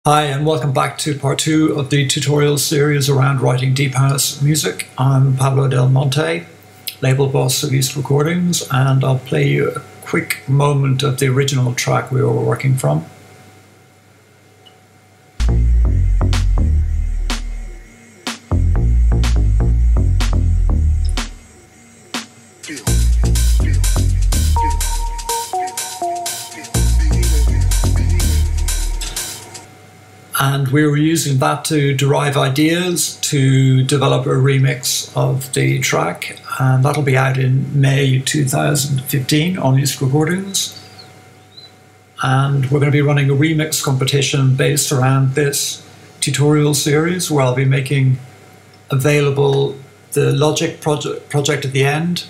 Hi and welcome back to part 2 of the tutorial series around writing deep house music. I'm Pablo Del Monte, label boss of East Recordings, and I'll play you a quick moment of the original track we were working from. And we were using that to derive ideas to develop a remix of the track, and that'll be out in May 2015 on East Recordings. And we're going to be running a remix competition based around this tutorial series, where I'll be making available the Logic project at the end,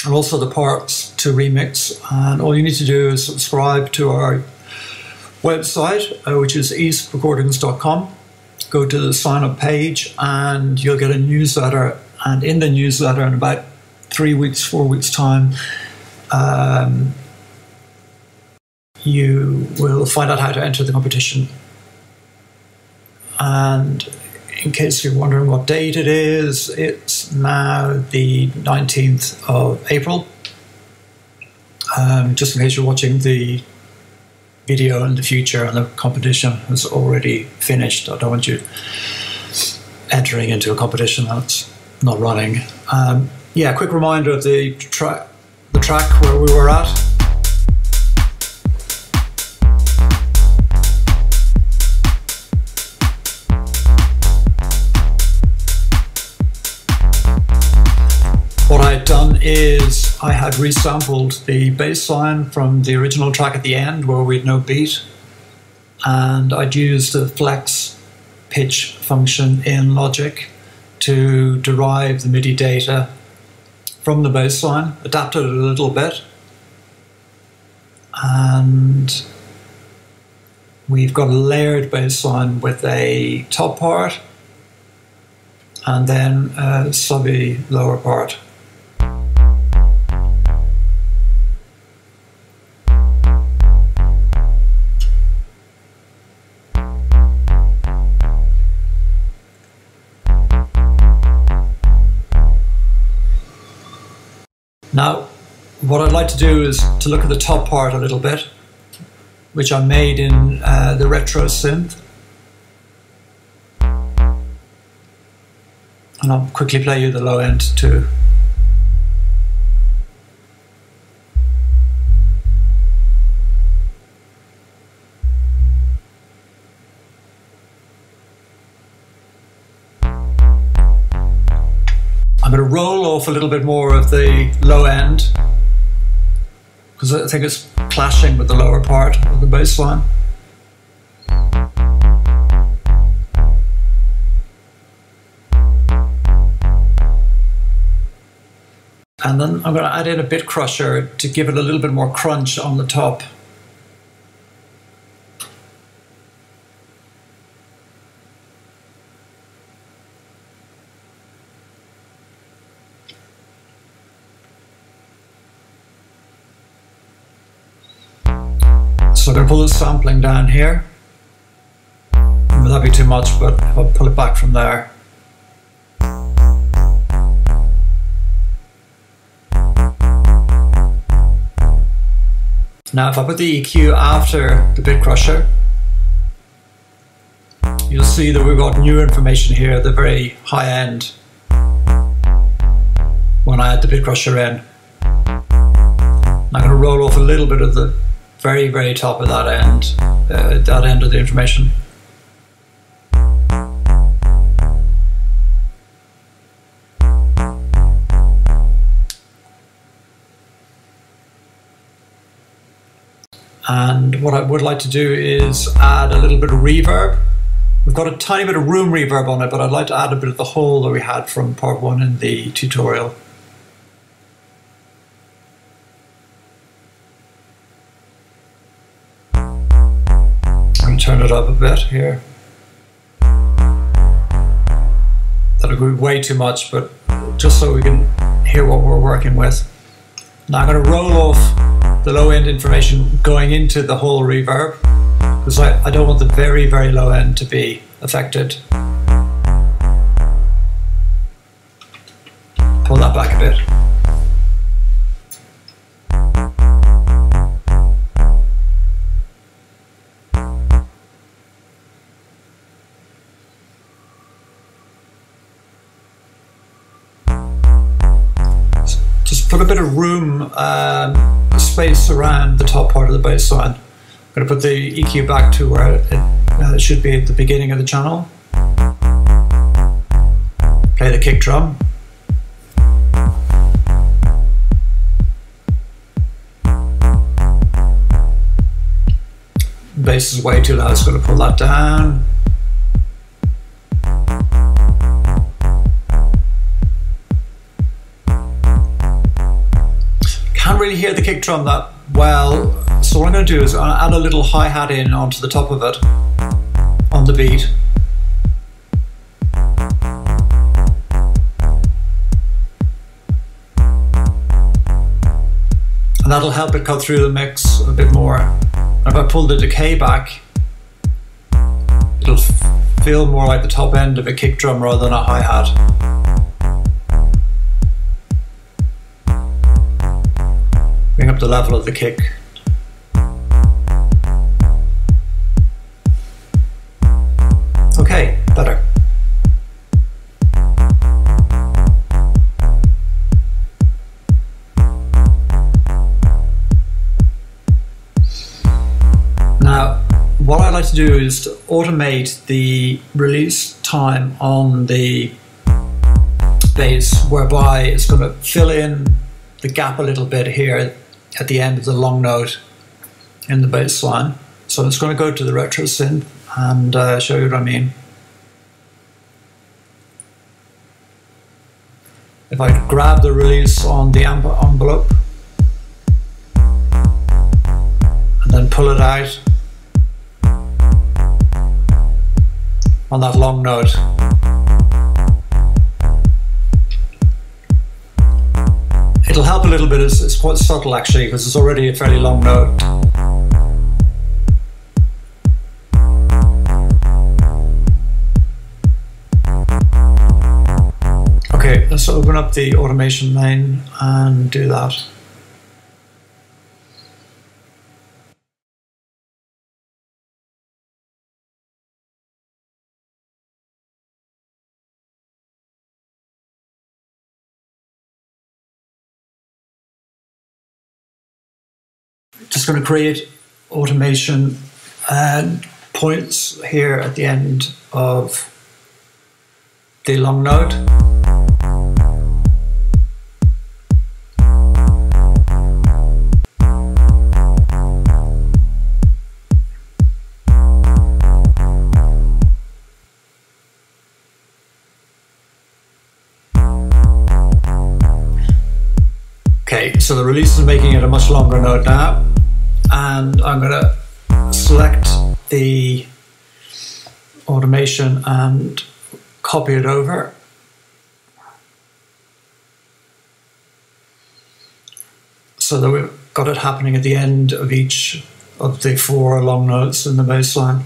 and also the parts to remix. And all you need to do is subscribe to our website, which is eastrecordings.com. Go to the sign up page and you'll get a newsletter, and in the newsletter in about 4 weeks time, you will find out how to enter the competition. And in case you're wondering what date it is, it's now the 19th of April. Just in case you're watching the video in the future and the competition has already finished. I don't want you entering into a competition that's not running. Yeah, quick reminder of the track where we were at. What I had done is I had resampled the bass line from the original track at the end where we had no beat, and I'd used the flex pitch function in Logic to derive the MIDI data from the bass line, adapted it a little bit, and we've got a layered bass line with a top part and then a subby lower part. Now, what I'd like to do is to look at the top part a little bit, which I made in the retro synth. And I'll quickly play you the low end too. I'm going to roll off a little bit more of the low end because I think it's clashing with the lower part of the bass line. And then I'm going to add in a bit crusher to give it a little bit more crunch on the top. So I'm going to pull the sampling down here. That'd be too much, but I'll pull it back from there. Now if I put the EQ after the bit crusher, you'll see that we've got new information here at the very high end when I add the bit crusher in. I'm going to roll off a little bit of the very top of that end of the information. And what I would like to do is add a little bit of reverb. We've got a tiny bit of room reverb on it, but I'd like to add a bit of the hole that we had from part 1 in the tutorial. Turn it up a bit here. That'll be way too much, but just so we can hear what we're working with. Now I'm going to roll off the low end information going into the whole reverb, because I don't want the very, very low end to be affected. Pull that back a bit. Just put a bit of room, space around the top part of the bass line. I'm going to put the EQ back to where it should be at the beginning of the channel. Play the kick drum. Bass is way too loud, it's going to pull that down. Can't really hear the kick drum that well, so what I'm going to do is add a little hi-hat in onto the top of it on the beat. And that'll help it cut through the mix a bit more. And if I pull the decay back, it'll feel more like the top end of a kick drum rather than a hi-hat. Bring up the level of the kick. Okay, better. Now, what I like to do is to automate the release time on the bass, whereby it's going to fill in the gap a little bit here at the end of the long note in the bass line. So it's going to go to the retro synth and show you what I mean. If I grab the release on the envelope and then pull it out on that long note, it'll help a little bit. It's quite subtle actually, because it's already a fairly long note. Okay, let's open up the automation lane and do that. Just going to create automation and points here at the end of the long note. Okay, so the release is making it a much longer note now, and I'm going to select the automation and copy it over. So that we've got it happening at the end of each of the 4 long notes in the bass line.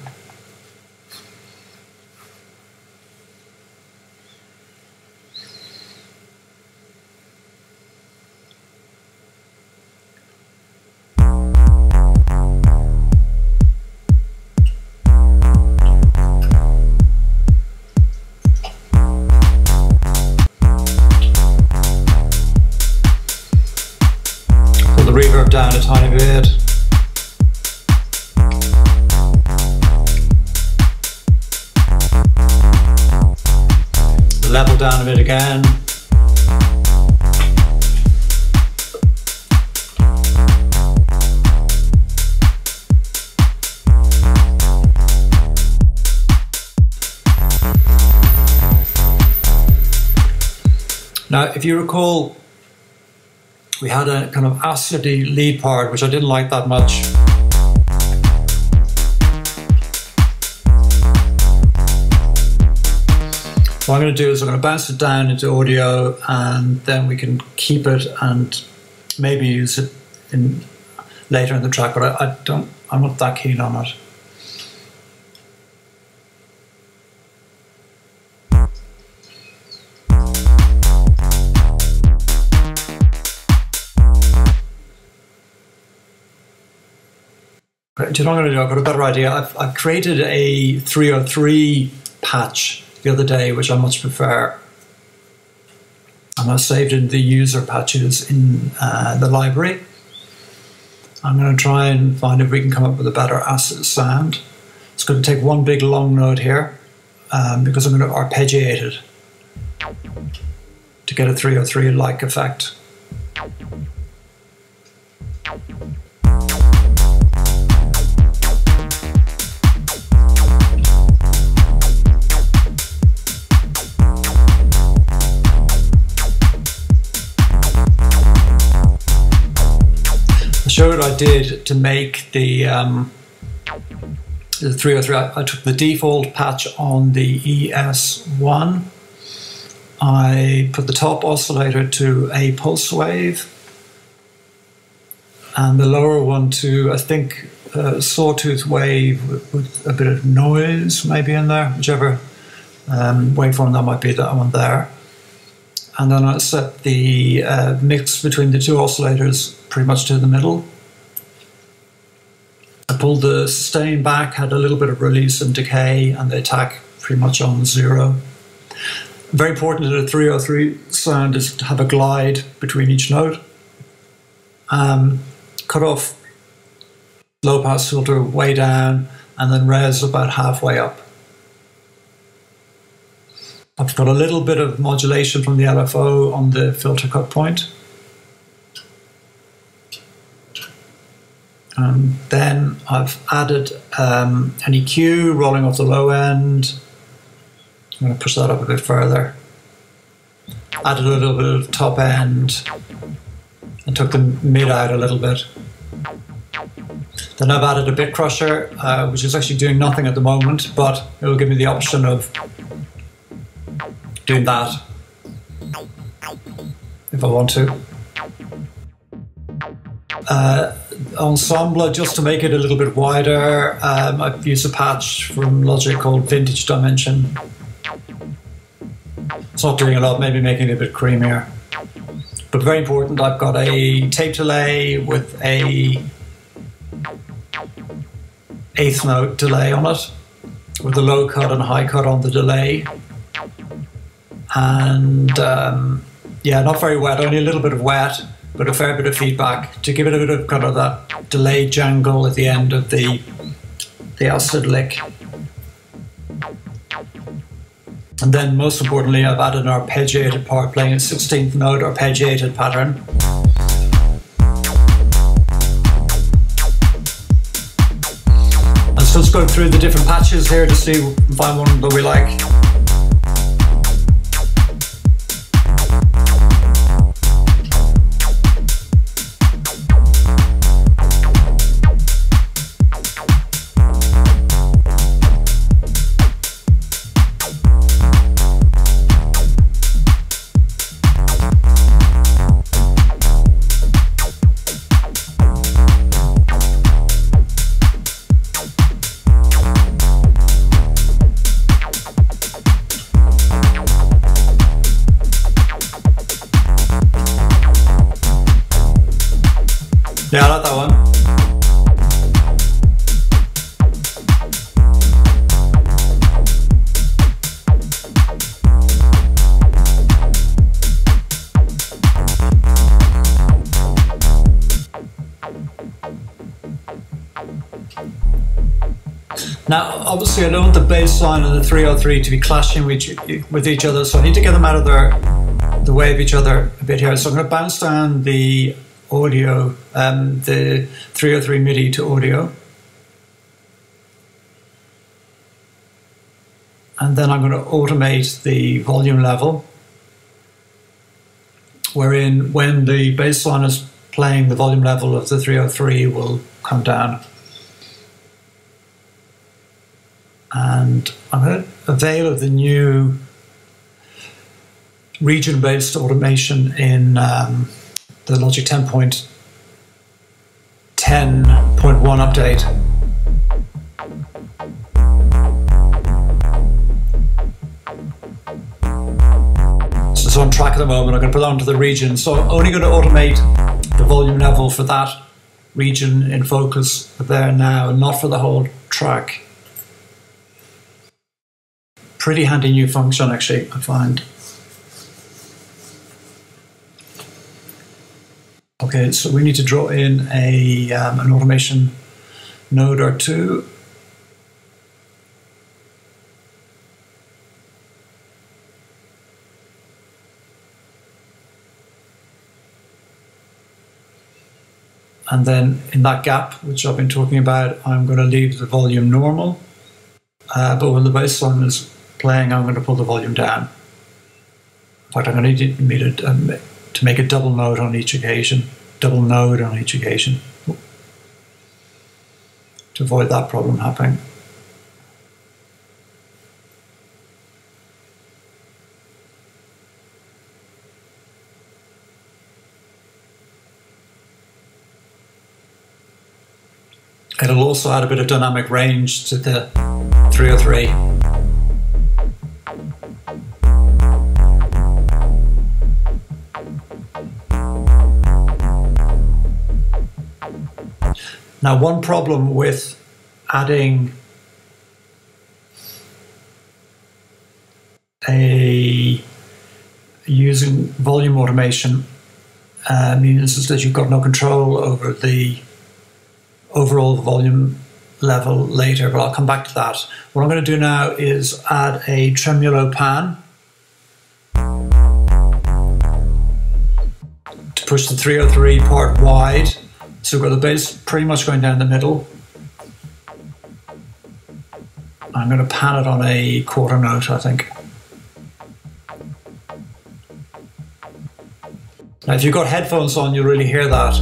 Reverb down a tiny bit. The level down a bit again. Now, if you recall, we had a kind of acidy lead part, which I didn't like that much. What I'm going to do is I'm going to bounce it down into audio, and then we can keep it and maybe use it later in the track, but I'm not that keen on it. Do you know what I'm going to do? I've got a better idea. I've created a 303 patch the other day, which I much prefer. And I've saved in the user patches in the library. I'm going to try and find if we can come up with a better acid sound. It's going to take one big long note here because I'm going to arpeggiate it to get a 303-like effect. Show what I did to make the 303. I took the default patch on the ES1. I put the top oscillator to a pulse wave and the lower one to, I think, a sawtooth wave with a bit of noise maybe in there, whichever waveform that might be, that one there. And then I set the mix between the two oscillators pretty much to the middle. I pulled the sustain back, had a little bit of release and decay, and the attack pretty much on 0. Very important in a 303 sound is to have a glide between each note. Cut off low pass filter way down, and then res about halfway up. I've got a little bit of modulation from the LFO on the filter cut point. And then I've added an EQ rolling off the low end. I'm going to push that up a bit further. Added a little bit of top end and took the mid out a little bit. Then I've added a bit crusher, which is actually doing nothing at the moment, but it will give me the option of doing that if I want to. Ensemble, just to make it a little bit wider, I've used a patch from Logic called Vintage Dimension. It's not doing a lot, maybe making it a bit creamier. But very important, I've got a tape delay with a 1/8 note delay on it, with a low cut and high cut on the delay. And yeah, not very wet, only a little bit of wet, but a fair bit of feedback to give it a bit of kind of that delay jangle at the end of the acid lick. And then most importantly, I've added an arpeggiated part, playing a 16th note arpeggiated pattern. And so let's go through the different patches here to see, find one that we like. Yeah, I like that one. Now, obviously I don't want the bass line and the 303 to be clashing with each other, so I need to get them out of the way of each other a bit here. So I'm going to bounce down the audio, the 303 MIDI to audio. And then I'm going to automate the volume level, wherein when the bass line is playing, the volume level of the 303 will come down. And I'm going to avail of the new region-based automation in the Logic 10.10.1 update. So it's on track at the moment. I'm going to put it onto the region. So I'm only going to automate the volume level for that region in focus there now, not for the whole track. Pretty handy new function, actually, I find. Okay, so we need to draw in an automation node or two. And then in that gap, which I've been talking about, I'm going to leave the volume normal. But when the bassline is playing, I'm going to pull the volume down. In fact, I'm going to need to make a double node on each occasion. Double node on each occasion. To avoid that problem happening. It'll also add a bit of dynamic range to the 303. Now, one problem with adding using volume automation means that you've got no control over the overall volume level later, but I'll come back to that. What I'm going to do now is add a tremolo pan to push the 303 part wide. So we've got the bass pretty much going down the middle. I'm going to pan it on a quarter note, I think. Now, if you've got headphones on, you'll really hear that.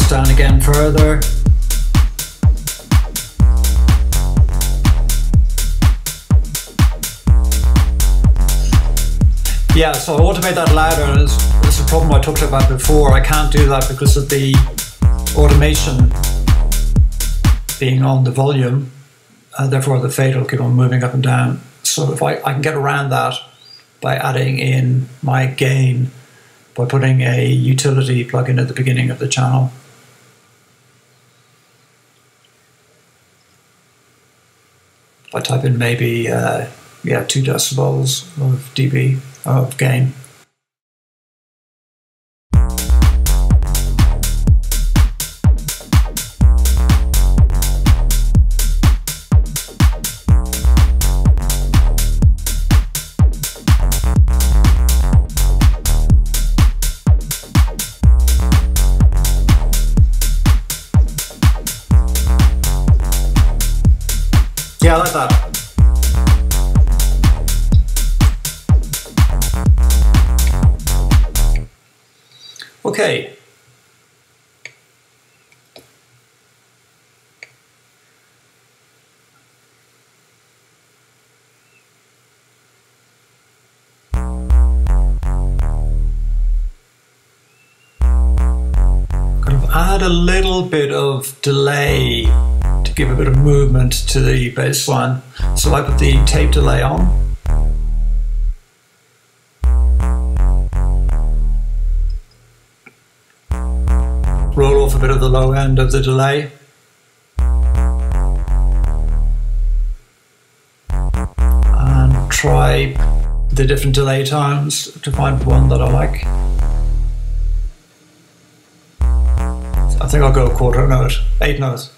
Down again further. Yeah, so I want to make that louder. It's a problem I talked about before. I can't do that because of the automation being on the volume, therefore the fade will keep on moving up and down. So if I can get around that by adding in my gain by putting a utility plugin at the beginning of the channel. I type in maybe 2 decibels of dB of gain. Yeah, I like that. Okay. Kind of add a little bit of delay to give a bit of movement to the bass line. So I put the tape delay on. Roll off a bit of the low end of the delay. And try the different delay times to find one that I like. I think I'll go a quarter note, 8 notes.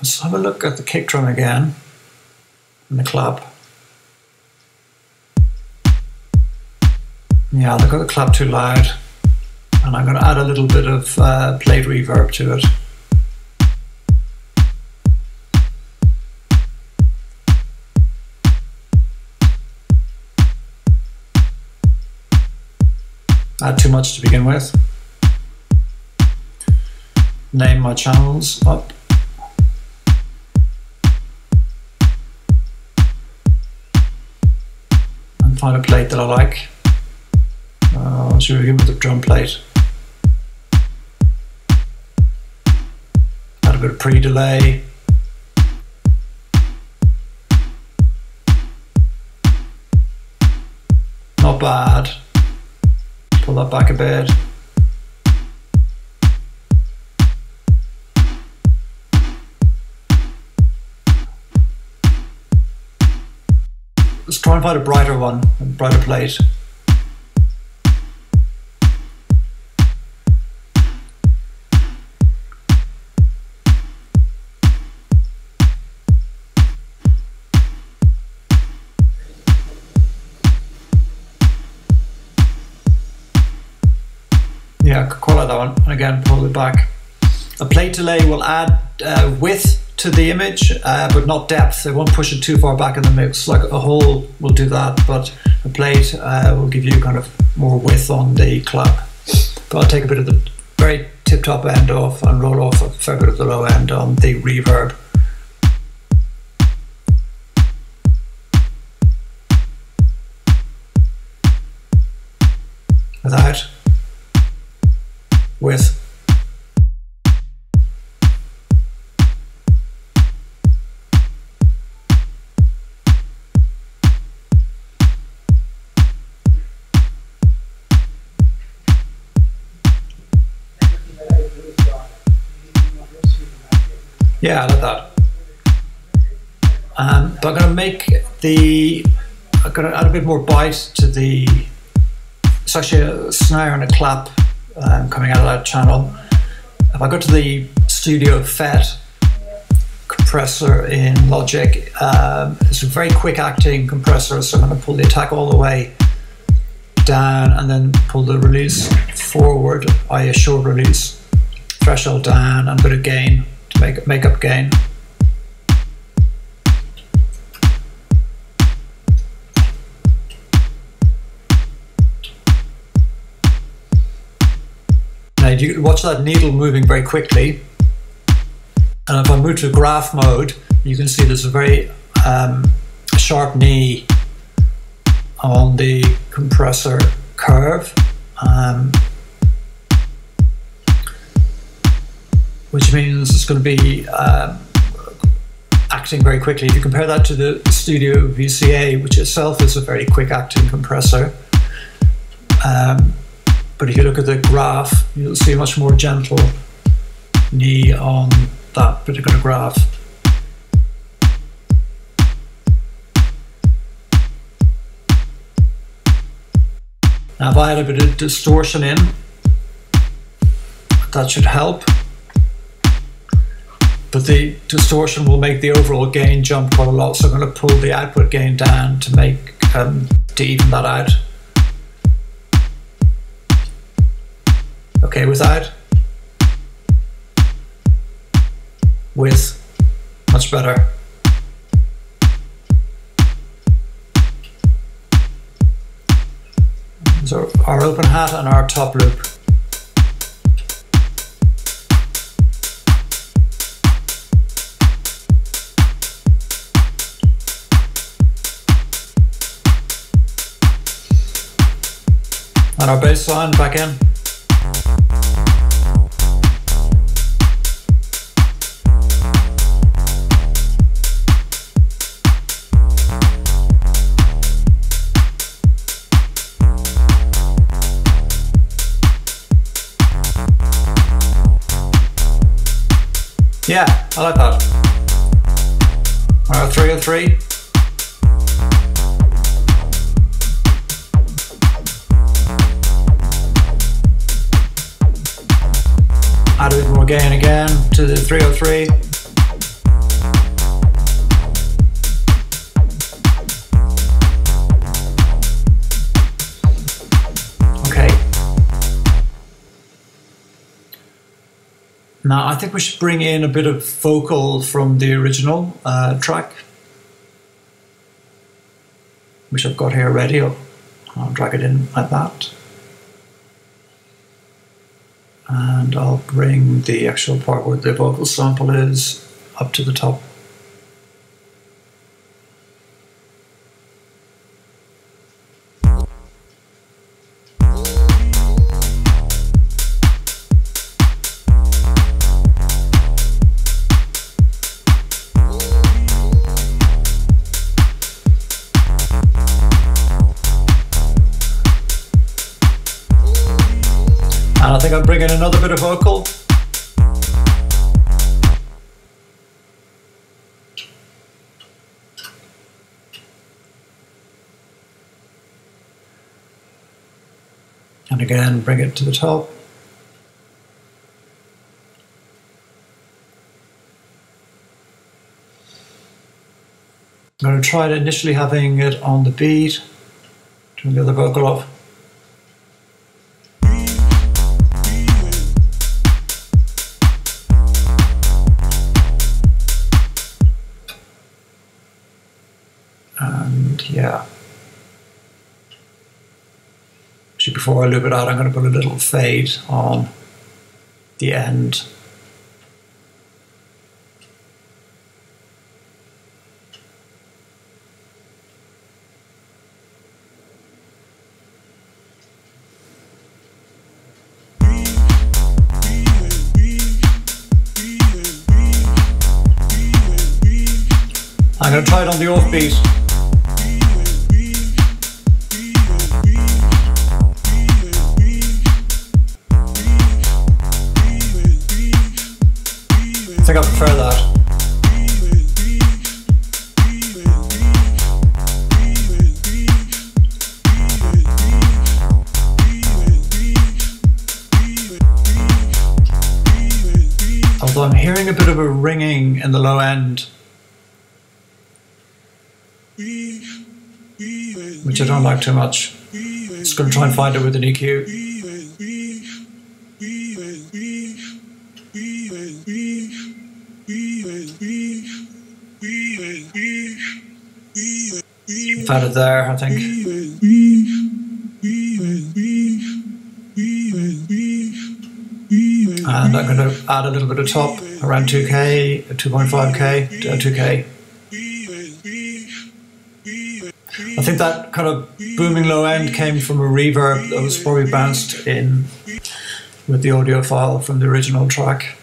Let's have a look at the kick drum again and the clap. Yeah, I got the clap too loud, and I'm going to add a little bit of plate reverb to it. Add too much to begin with. Name my channels up. And find a plate that I like. Should we begin with the drum plate? Add a bit of pre-delay. Not bad. Pull that back a bit. Let's try and find a brighter one, a brighter plate. Yeah, I could call out that one, and again pull it back. A plate delay will add width to the image, but not depth. It won't push it too far back in the mix. Like a hole will do that, but a plate will give you kind of more width on the clap. But I'll take a bit of the very tip-top end off and roll off a fair bit of the low end on the reverb. Without. With. Yeah, I like that. But I'm going to make I'm going to add a bit more bite to the, it's actually a snare and a clap coming out of that channel. If I go to the Studio FET compressor in Logic, it's a very quick acting compressor, so I'm going to pull the attack all the way down and then pull the release forward, i.e. a short release, threshold down, and a bit of gain to make up gain. Now you watch that needle moving very quickly, and if I move to graph mode, you can see there's a very sharp knee on the compressor curve, which means it's going to be acting very quickly. If you compare that to the Studio VCA, which itself is a very quick acting compressor, but if you look at the graph, you'll see a much more gentle knee on that particular graph. Now if I add a bit of distortion in, that should help. But the distortion will make the overall gain jump quite a lot, so I'm going to pull the output gain down to to even that out. Okay, without. With. Much better. So our open hat and our top loop. And our bass line back in. Yeah, I like that. Our 303. Add a bit more gain again to the 303. Now I think we should bring in a bit of vocal from the original track, which I've got here ready. I'll drag it in like that. And I'll bring the actual part where the vocal sample is up to the top. And I think I'll bring in another bit of vocal. And again, bring it to the top. I'm going to try it initially having it on the beat, turn the other vocal off. Yeah. Actually, before I loop it out, I'm going to put a little fade on the end. I'm going to try it on the offbeat. I think I prefer that. Although I'm hearing a bit of a ringing in the low end, which I don't like too much. Just going to try and find it with an EQ. Found it there, I think. And I'm going to add a little bit of top, around 2K, 2.5K, 2K. I think that kind of booming low end came from a reverb that was probably bounced in with the audio file from the original track.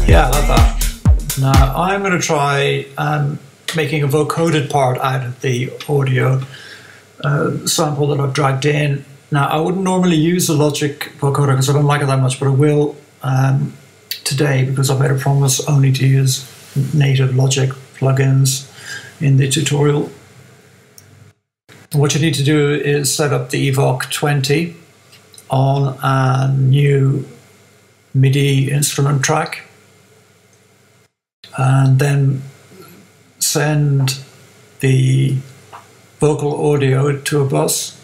Yeah, I like that. Now I'm going to try making a vocoded part out of the audio sample that I've dragged in. Now I wouldn't normally use the Logic vocoder because I don't like it that much, but I will today because I've made a promise only to use native Logic plugins in the tutorial. What you need to do is set up the Evoc 20 on a new MIDI instrument track, and then send the vocal audio to a bus,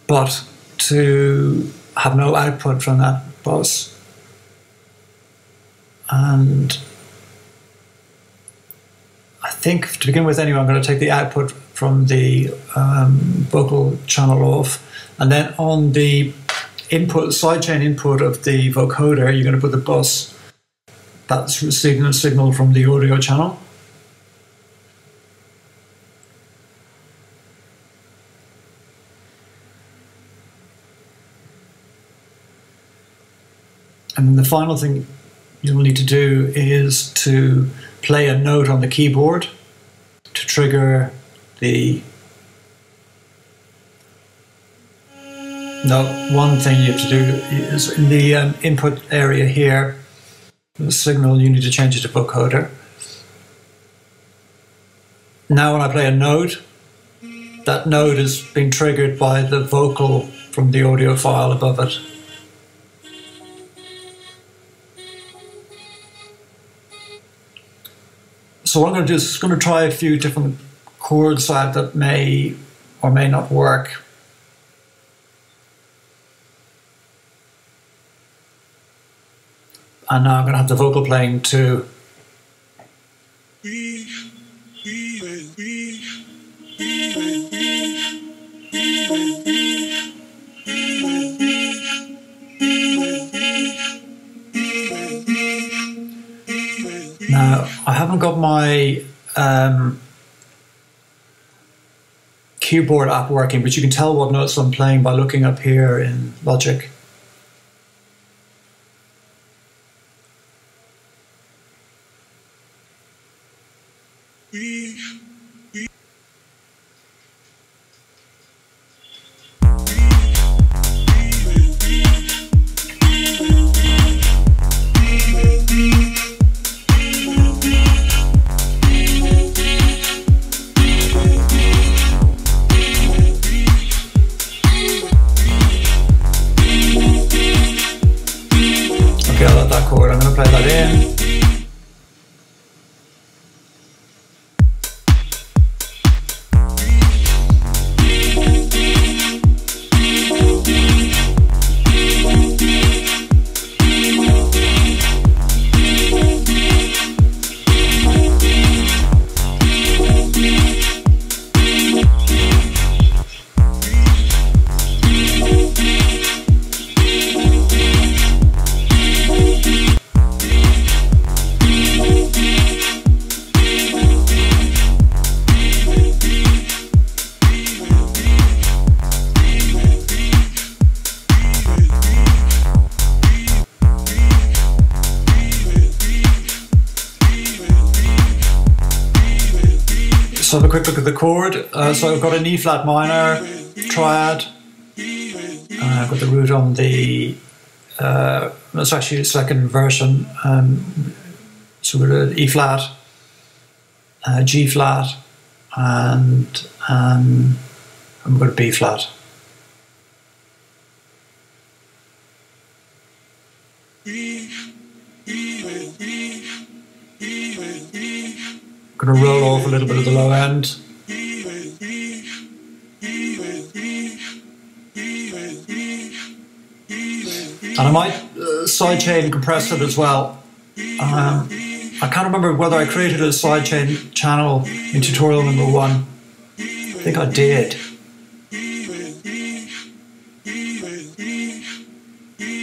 but to have no output from that bus. And I think to begin with anyway, I'm going to take the output from the vocal channel off, and then on the input, sidechain input of the vocoder, you're going to put the bus that's receiving a signal from the audio channel. And then the final thing you'll need to do is to play a note on the keyboard to trigger the... No, one thing you have to do is in the input area here, the signal, you need to change it to vocoder. Now when I play a note, that note is being triggered by the vocal from the audio file above it. So what I'm going to do is going to try a few different chords out that may or may not work. And now I'm going to have the vocal playing too. Now, I haven't got my keyboard app working, but you can tell what notes I'm playing by looking up here in Logic. Okay, I love that chord. I'm going to play that in. So have a quick look at the chord. So I've got an E flat minor triad. I've got the root on the, that's actually the second version. So we've got an E flat, G flat, and we've got a B flat. Going to roll off a little bit of the low end. And I might sidechain compress it as well. I can't remember whether I created a sidechain channel in tutorial number 1. I think I did.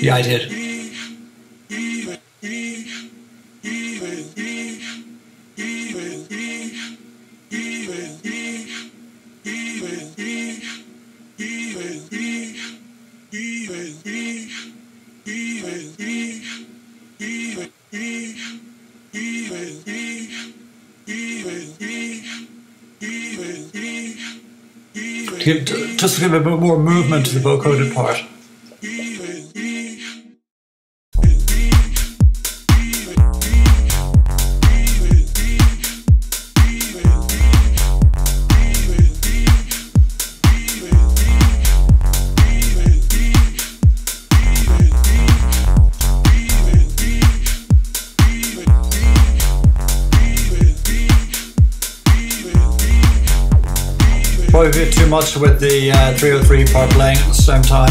Yeah, I did. Just to give a bit more movement to the vocoded part. Probably a bit too much with the 303 part playing at the same time.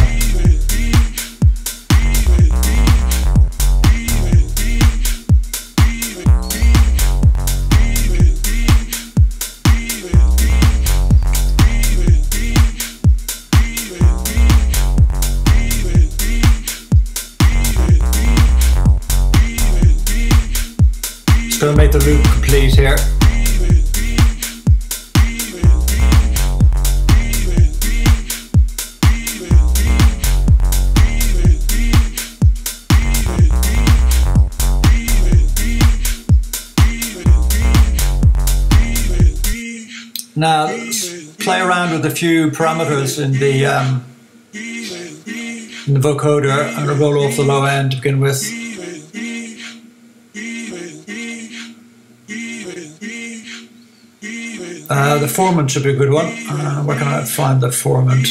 Just going to make the loop complete here. Now, let's play around with a few parameters in the vocoder. I'm going to roll off the low end to begin with. The formant should be a good one. Where can I find the formant?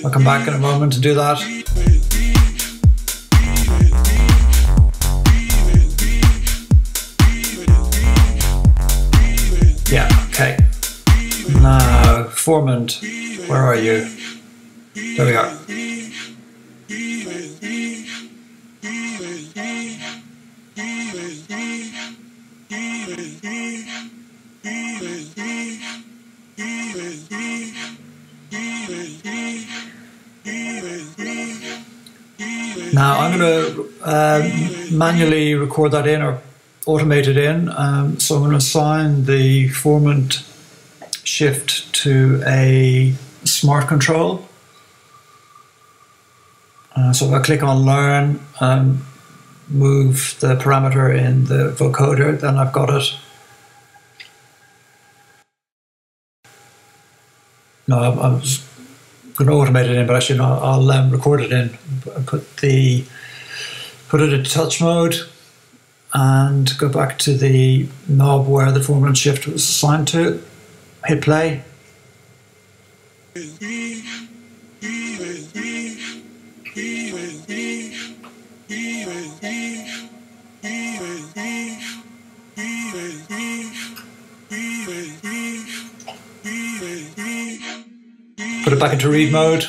I'll come back in a moment to do that. Yeah, okay. Now, formant, where are you? There we are. Now I'm going to manually record that in or automate it in. So I'm going to assign the formant shift to a smart control. So if I click on learn and move the parameter in the vocoder, then I've got it. No, I was going to automate it in, but actually no, I'll record it in. Put it in touch mode and go back to the knob where the formant shift was assigned to. Hit play. Put it back into read mode.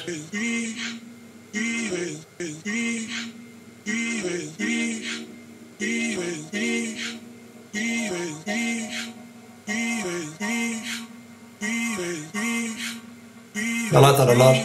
I like that a lot.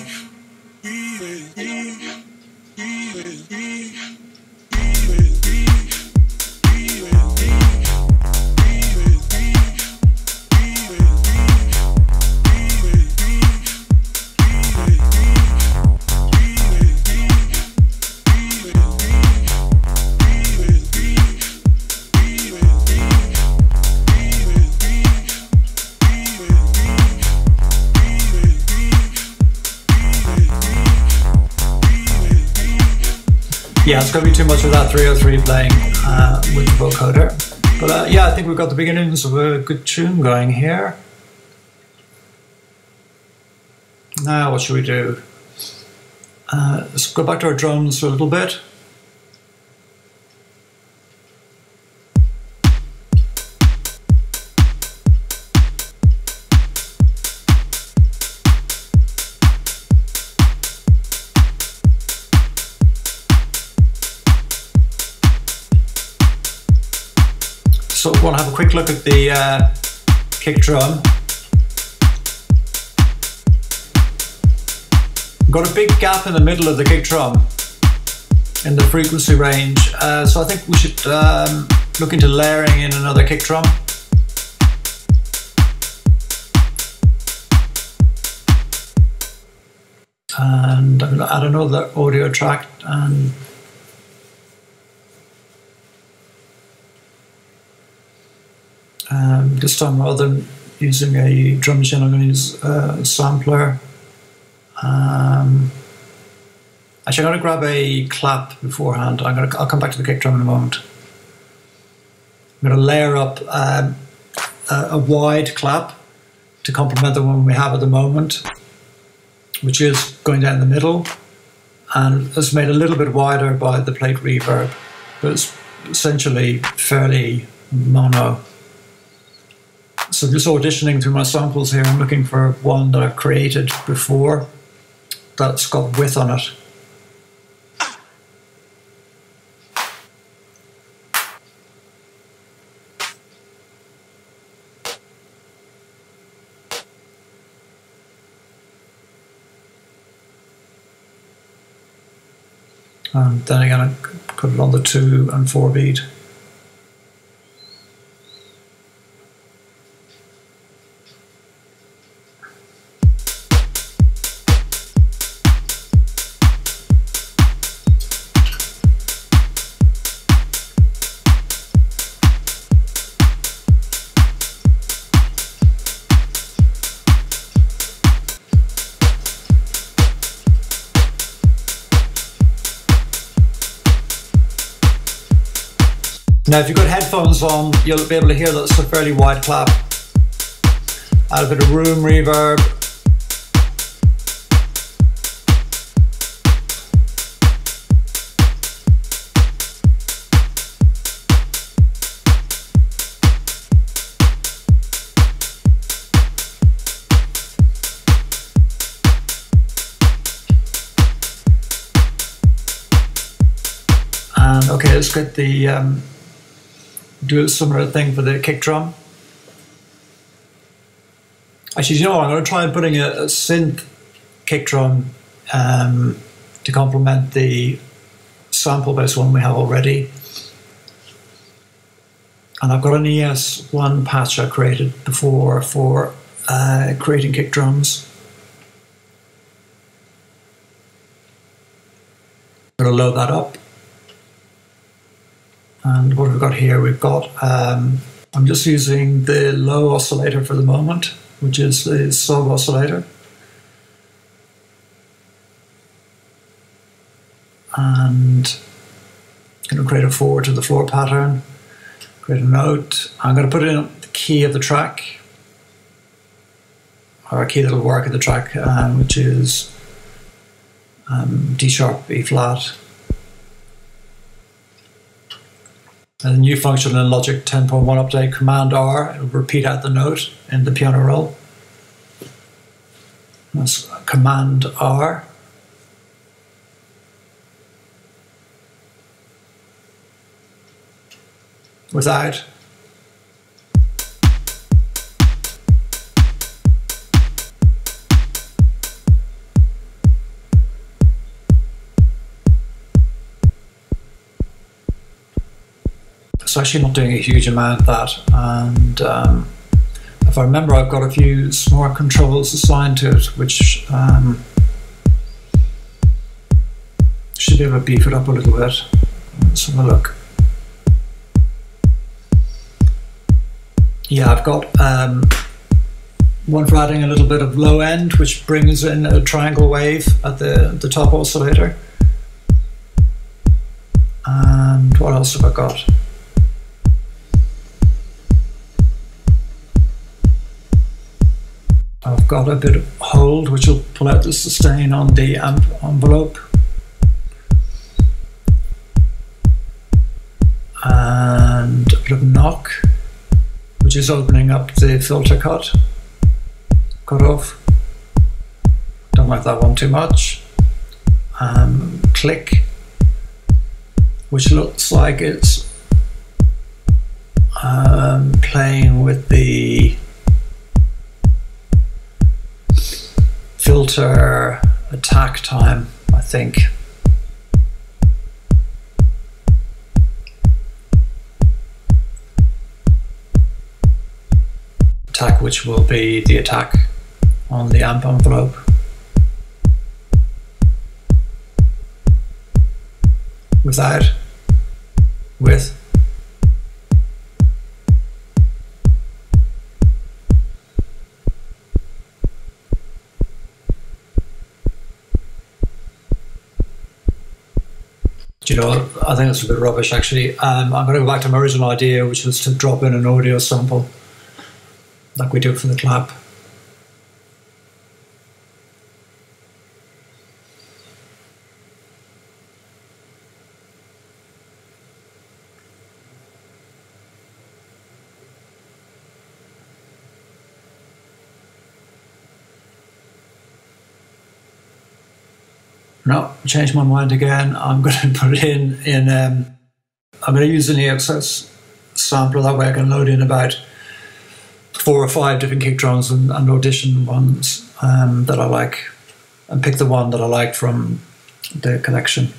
Yeah, it's going to be too much of that 303 playing with the vocoder. But yeah, I think we've got the beginnings of a good tune going here. Now, what should we do? Let's go back to our drums for a little bit. So I want to have a quick look at the kick drum. Got a big gap in the middle of the kick drum in the frequency range, so I think we should look into layering in another kick drum. And I'm going to add another audio track and this time, rather than using a drum machine, I'm going to use a sampler. Actually, I'm going to grab a clap beforehand. I'll come back to the kick drum in a moment. I'm going to layer up a wide clap to complement the one we have at the moment, which is going down the middle, and it's made a little bit wider by the plate reverb, but it's essentially fairly mono. So just auditioning through my samples here, I'm looking for one that I've created before that's got width on it. And then again, I put it on the 2 and 4 beat. Now, if you've got headphones on, you'll be able to hear that it's a fairly wide clap. add a bit of room reverb. And okay, let's get the do a similar thing for the kick drum. Actually, you know what? I'm going to try putting a synth kick drum to complement the sample-based one we have already. And I've got an ES1 patch I created before for creating kick drums. I'm going to load that up. And what we've got here, we've got, I'm just using the low oscillator for the moment, which is the sub oscillator. And I'm going to create a forward to the floor pattern, create a note. I'm going to put in the key of the track, or a key that will work in the track, which is D sharp, E flat. And a new function in Logic 10.1 update, Command R, it will repeat out the note in the piano roll. That's Command R. Without. It's actually not doing a huge amount of that, and if I remember, I've got a few smart controls assigned to it, which should be able to beef it up a little bit. Let's have a look. Yeah, I've got one for adding a little bit of low end, which brings in a triangle wave at the top oscillator. And what else have I got? I've got a bit of hold, which will pull out the sustain on the amp envelope. And a bit of knock, which is opening up the filter cutoff. Don't like that one too much. Click, which looks like it's playing with the filter attack time, I think. Attack, which will be the attack on the amp envelope. Without, with. You know, I think it's a bit rubbish actually. I'm going to go back to my original idea, which was to drop in an audio sample like we do for the clap. No, changed my mind again. I'm going to put it in I'm going to use an EXS sampler, that way I can load in about 4 or 5 different kick drums and audition ones that I like, and pick the one that I like from the collection.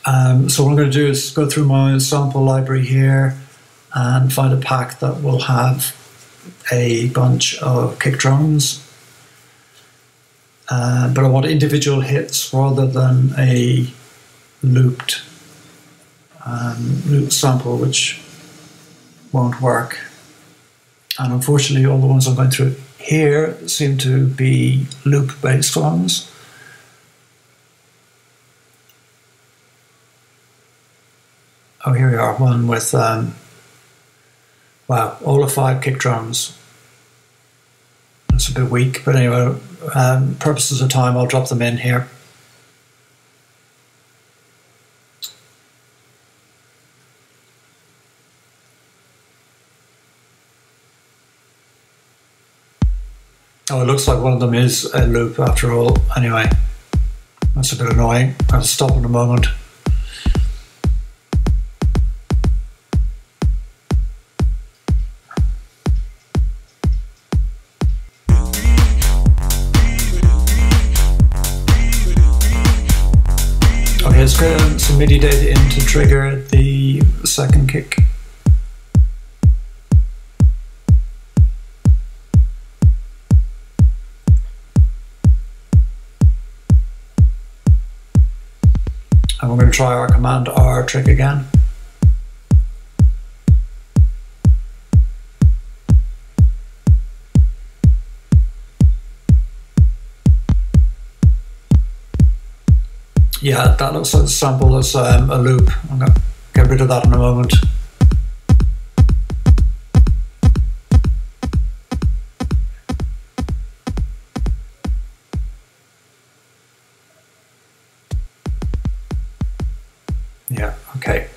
So what I'm going to do is go through my sample library here and find a pack that will have a bunch of kick drums. But I want individual hits rather than a looped sample, which won't work. And unfortunately, all the ones I'm going through here seem to be loop-based ones. Oh, here we are, one with Wow, all of 5 kick drums. That's a bit weak, but anyway, purposes of time, I'll drop them in here. Oh, it looks like one of them is a loop after all. Anyway, that's a bit annoying. I'll stop in a moment. Okay, let's get some MIDI data in to trigger the second kick. And we're going to try our Command R trick again. Yeah, that looks like the sample is a loop. I'm going to get rid of that in a moment. Yeah, okay.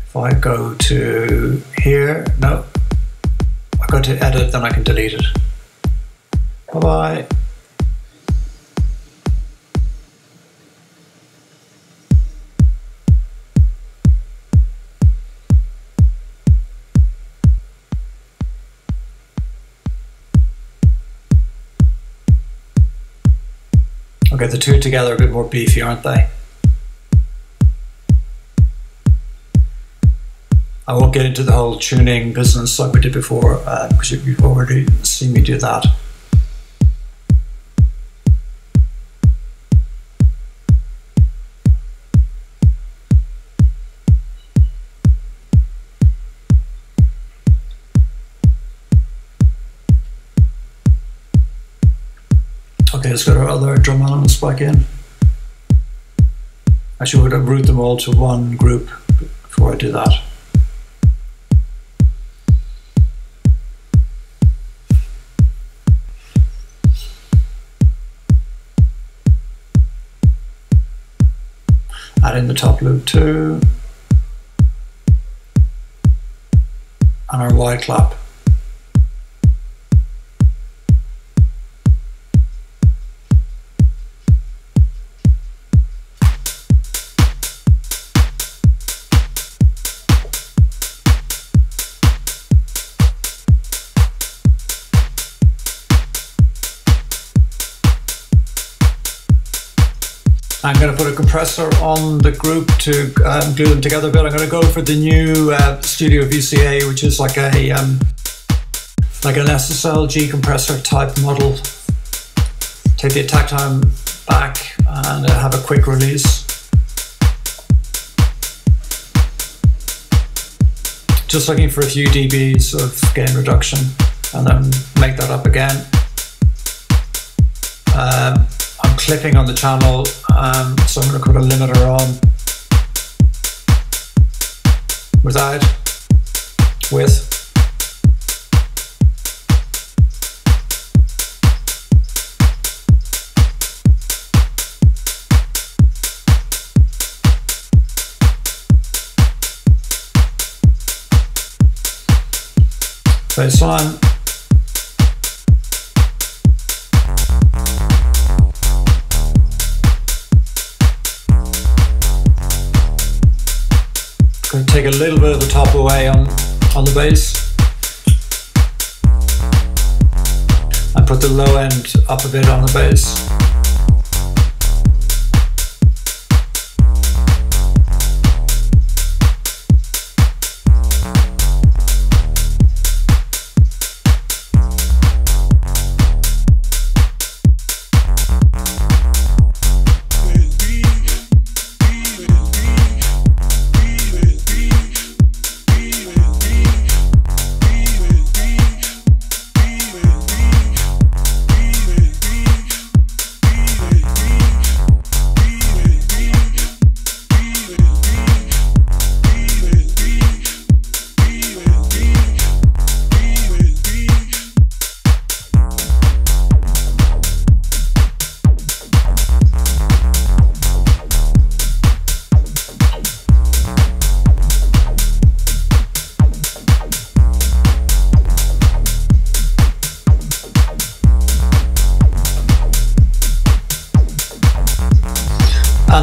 If I go to here, no, I go to edit, then I can delete it. Bye-bye. Okay, the two together are a bit more beefy, aren't they? I won't get into the whole tuning business like we did before, because you've already seen me do that. Okay, let's get our other drum elements back in. Actually, we're going to route them all to one group before I do that. Add in the top loop too. And our wide clap. I'm going to put a compressor on the group to glue them together a bit. I'm going to go for the new Studio VCA, which is like a like an SSL-G compressor type model. Take the attack time back and have a quick release. Just looking for a few dBs of gain reduction and then make that up again. I'm clipping on the channel, so I'm going to put a limiter on without, with. Bassline. Going to take a little bit of the top away on the bass and put the low end up a bit on the bass.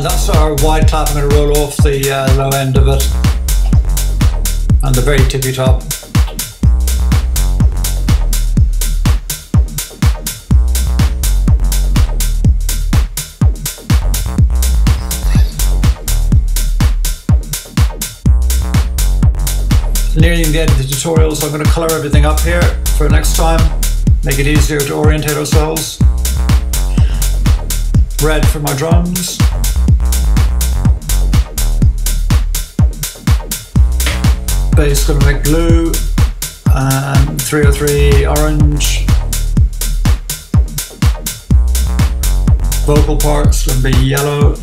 And that's our wide clap. I'm going to roll off the low end of it and the very tippy top. Nearing the end of the tutorial, so I'm going to colour everything up here for next time, make it easier to orientate ourselves. Red for my drums. Bass going to make blue, and 303 orange. Vocal parts going to be yellow.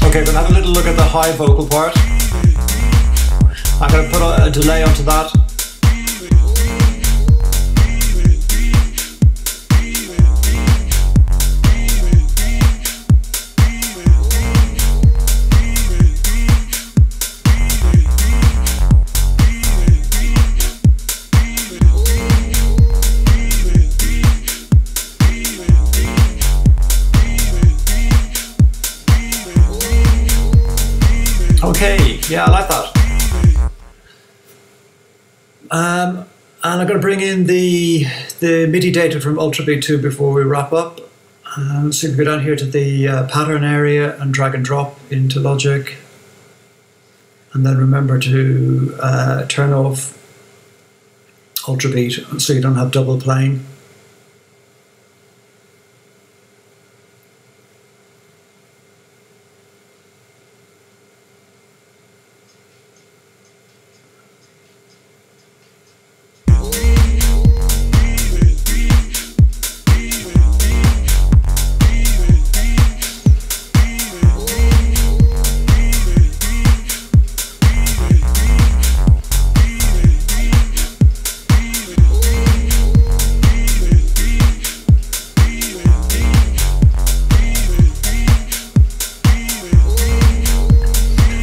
Okay, we're going to have a little look at the high vocal part. I'm going to put a delay onto that. Okay, yeah, I like that. And I'm going to bring in the MIDI data from Ultrabeat 2 before we wrap up. So you can go down here to the pattern area and drag and drop into Logic. And then remember to turn off Ultrabeat so you don't have double playing.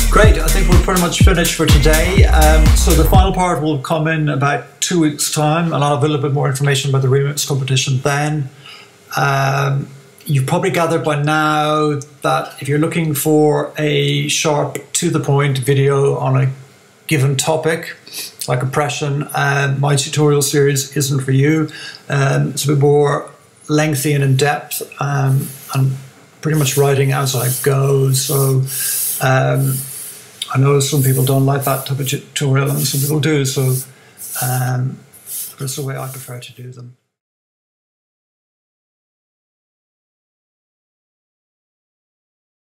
Great, I think we're pretty much finished for today. So the final part will come in about 2 weeks' time, and I'll have a little bit more information about the remix competition then. You've probably gathered by now that if you're looking for a sharp, to-the-point video on a given topic, like oppression, my tutorial series isn't for you. It's a bit more lengthy and in-depth. I'm pretty much writing as I go, so I know some people don't like that type of tutorial and some people do, so that's the way I prefer to do them.